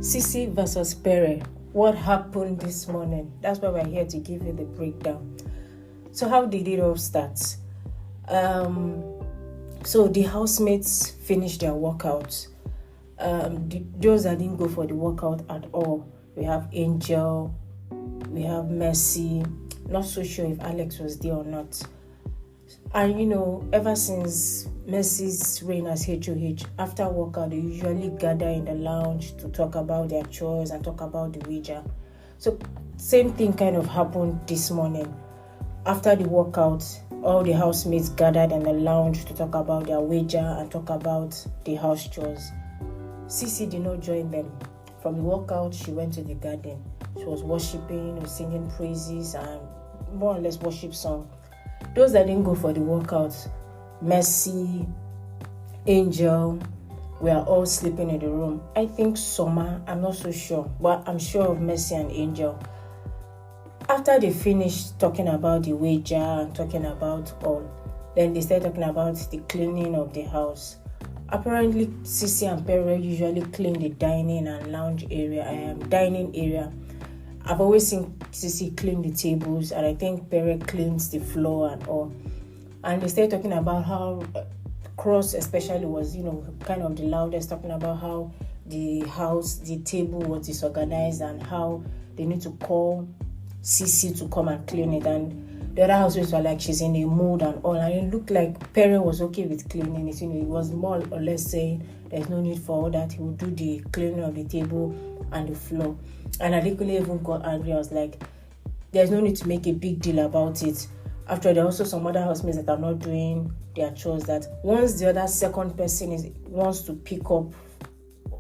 Ceec versus Pere. What happened this morning? That's why we're here to give you the breakdown. So how did it all start? So the housemates finished their workout. Those that didn't go for the workout at all, we have Angel, we have Mercy. Not so sure if Alex was there or not. And ever since Mercy's reign as HOH, after workout, they usually gather in the lounge to talk about their chores and talk about the wager. So same thing kind of happened this morning. After the workout, all the housemates gathered in the lounge to talk about their wager and talk about the house chores. Ceec did not join them. From the workout, she went to the garden. She was worshiping, singing praises and more or less worship song. Those that didn't go for the workout, Mercy, Angel, we are all sleeping in the room. I think Soma, I'm not so sure, but I'm sure of Mercy and Angel. After they finished talking about the wager and talking about all, then they started talking about the cleaning of the house. Apparently, Ceec and Pere usually clean the dining and lounge area, dining area. I've always seen Ceec clean the tables, and I think Pere cleans the floor and all. And they started talking about how Cross especially was, kind of the loudest, talking about how the table was disorganized and how they need to call Ceec to come and clean it. And the other housemates were like, she's in a mood and all. And it looked like Pere was okay with cleaning it. He was more or less saying there's no need for all that. He would do the cleaning of the table and the floor. And Adekunle even got angry. I was like, there's no need to make a big deal about it. After, there are also some other housemates that are not doing their chores, that once the other second person wants to pick up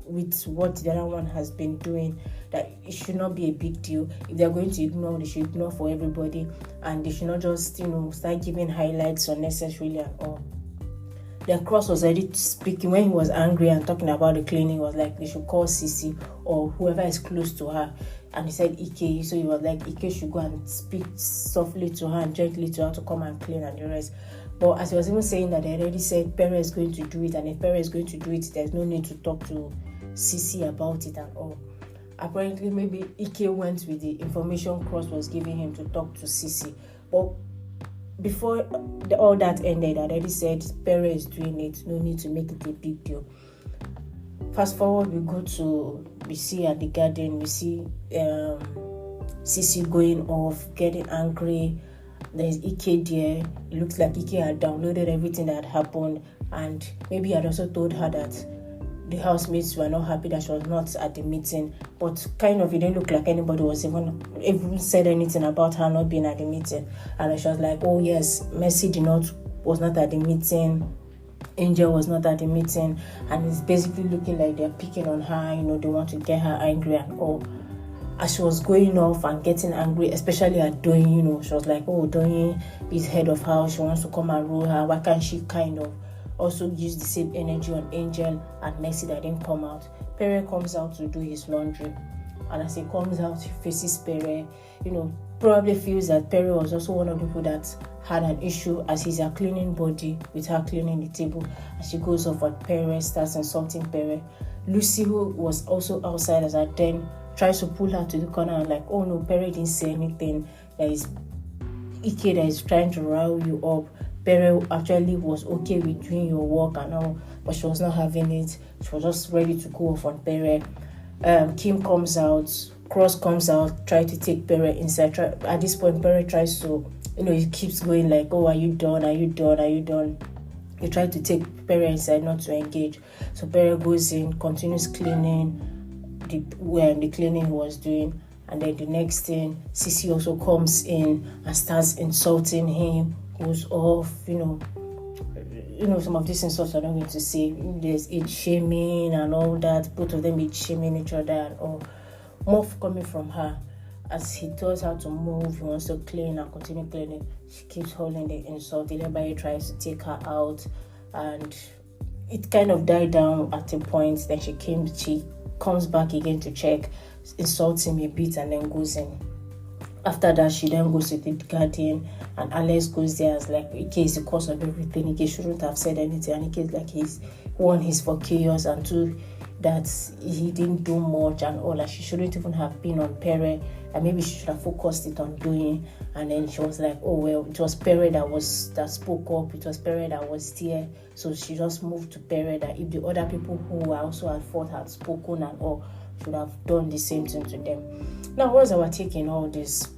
with what the other one has been doing, that it should not be a big deal. If they're going to ignore, they should ignore for everybody, and they should not just start giving highlights unnecessarily and all. Then Cross was already speaking when he was angry and talking about the cleaning. He was like, they should call Ceec or whoever is close to her. And he said Ike, so he was like, Ike should go and speak softly to her and gently to her to come and clean and the rest. But as he was even saying that, they already said Pere is going to do it, and if Pere is going to do it, there's no need to talk to Ceec about it and all. Apparently, maybe Ike went with the information Cross was giving him to talk to Ceec. But before all that ended, I already said Pere is doing it, no need to make it a big deal. Fast forward, we see at the garden, we see Ceec going off, getting angry. There's Ike there. It looks like Ike had downloaded everything that had happened, and maybe had also told her that the housemates were not happy that she was not at the meeting, but kind of it didn't look like anybody was even said anything about her not being at the meeting. And she was like, oh yes, Mercy was not at the meeting, Angel was not at the meeting, and it's basically looking like they're picking on her, they want to get her angry and all. As she was going off and getting angry, especially at Doyin, she was like, oh, Doyin is head of house, she wants to come and rule her, why can't she kind of also use the same energy on Angel and Mercy that didn't come out? Pere comes out to do his laundry, and as he comes out, he faces Pere, probably feels that Pere was also one of the people that had an issue, as he's a cleaning body with her cleaning the table. As she goes off at Pere, starts insulting Pere. Lucy, who was also outside as at then, tries to pull her to the corner and like, oh no, Pere didn't say anything. There is Ike that is trying to rile you up. Pere actually was okay with doing your work and all, but she was not having it. She was just ready to go off on Pere. Kim comes out, Cross comes out, try to take Pere inside. At this point, Pere tries to, he keeps going like, oh, are you done? Are you done? Are you done? He tried to take Pere inside, not to engage. So Pere goes in, continues cleaning the cleaning he was doing. And then the next thing, Ceec also comes in and starts insulting him, goes off, some of these insults I'm not going to say. There's age shaming and all that. Both of them age shaming each other and all. More coming from her. As he tells her to move, he wants to clean and continue cleaning. She keeps holding the insult. Everybody tries to take her out, and it kind of died down at a point. Then she comes back again to check, insults him a bit, and then goes in. After that, she then goes to the garden, and Alex goes there as like, Ike is the cause of everything. Ike shouldn't have said anything. And Ike is like, he's for chaos, and two, that he didn't do much and all, that she shouldn't even have been on Pere, and maybe she should have focused it on doing. And then she was like, oh well, it was Pere that spoke up, it was Pere that was there, so she just moved to Pere, that if the other people who were also at fault had spoken and all, should have done the same thing to them. Now, what's our take in all this?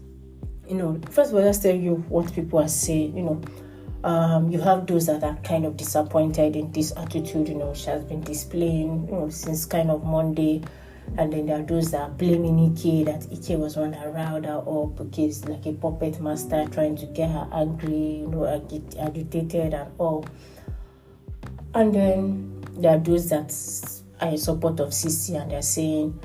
First of all, let's tell you what people are saying. You have those that are kind of disappointed in this attitude, she has been displaying, since kind of Monday. And then there are those that are blaming Ike, that Ike was one that riled her up because like a puppet master trying to get her angry, agitated and all. And then there are those that are in support of Ceec, and they're saying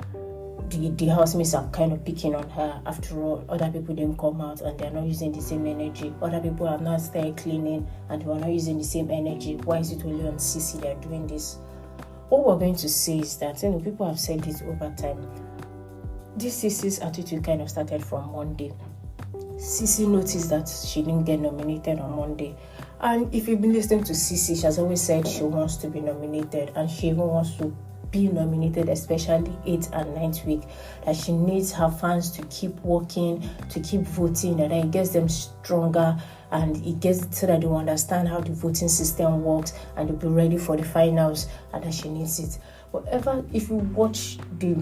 the housemates are kind of picking on her. After all, other people didn't come out and they're not using the same energy. Other people have not started cleaning and they are not using the same energy. Why is it only on Ceec they're doing this? What we're going to say is that, people have said this over time. This Ceec's attitude kind of started from Monday. Ceec noticed that she didn't get nominated on Monday. And if you've been listening to Ceec, she has always said she wants to be nominated, and she even wants to be nominated, especially 8th and 9th week, that she needs her fans to keep working, to keep voting, and then it gets them stronger, and it gets so that they will understand how the voting system works and they'll be ready for the finals, and that she needs it. However, if you watch the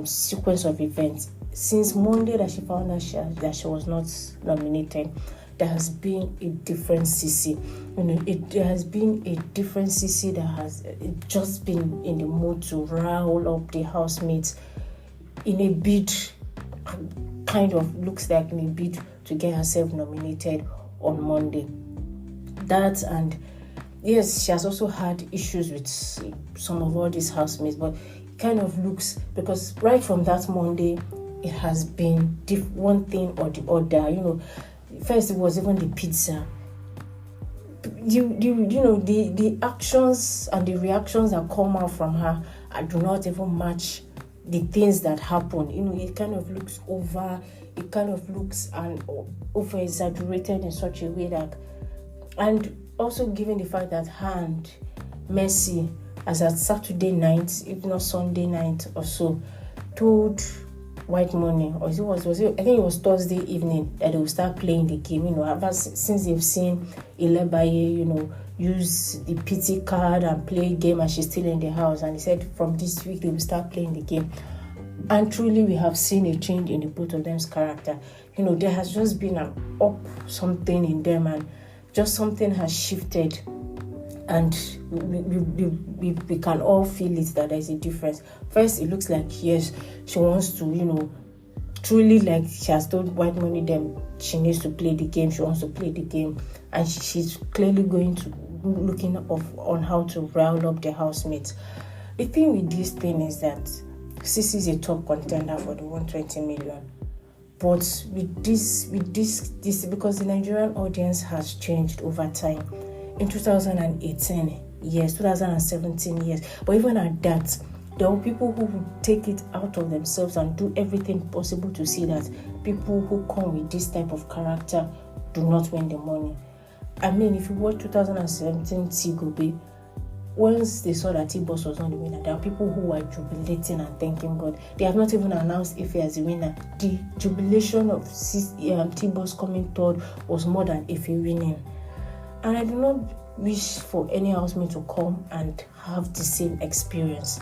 sequence of events since Monday that she found out that she was not nominated, there has been a different Ceec. There has been a different Ceec that has just been in the mood to rile up the housemates in a bid, kind of looks like in a bid to get herself nominated on Monday. That, and yes, she has also had issues with some of all these housemates, but it kind of looks, because right from that Monday, it has been one thing or the other. First, it was even the pizza. The actions and the reactions that come out from her do not even match the things that happen. It kind of looks over. It kind of looks over exaggerated in such a way that, and also given the fact that her and Mercy, as at Saturday night, if not Sunday night or so, told White Money, or I think it was Thursday evening, that they will start playing the game. Since they've seen Ilebaye, use the PT card and play a game, and she's still in the house. And he said from this week they will start playing the game. And truly, we have seen a change in the both of them's character. There has just been something in them, and just something has shifted. And we can all feel it, that there's a difference. First, it looks like, yes, she wants to, truly, like she has told White Money them she needs to play the game. She wants to play the game, and she's clearly going to looking on how to rile up the housemates. The thing with this thing is that Ceec is a top contender for the 120 million. But with this, because the Nigerian audience has changed over time. In 2018, yes, 2017, yes. But even at that, there were people who would take it out of themselves and do everything possible to see that people who come with this type of character do not win the money. I mean, if you watch 2017 Tigobe, once they saw that T-Boss was not the winner, there are people who were jubilating and thanking God. They have not even announced Ife as the winner. The jubilation of T-Boss coming third was more than Ife winning. And I do not wish for any housemate to come and have the same experience.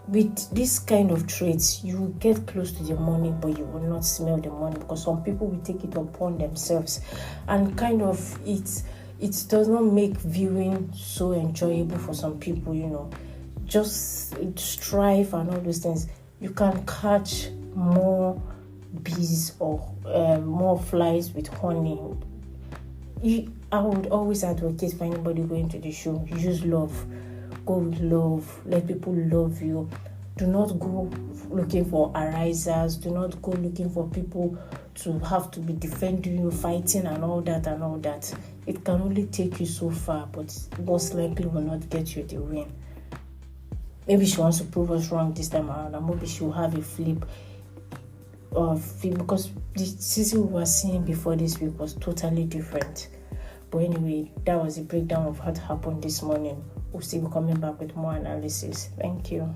With this kind of traits, you will get close to the money, but you will not smell the money, because some people will take it upon themselves. And kind of it does not make viewing so enjoyable for some people, Just strive and all those things. You can catch more bees or more flies with honey. I would always advocate for anybody going to the show, use love. Go with love. Let people love you. Do not go looking for arisers. Do not go looking for people to have to be defending you, fighting and all that. It can only take you so far, but most likely will not get you the win. Maybe she wants to prove us wrong this time around, and maybe she will have a flip. Because the season we were seeing before this week was totally different. But anyway, that was a breakdown of what happened this morning. We'll still be coming back with more analysis. Thank you.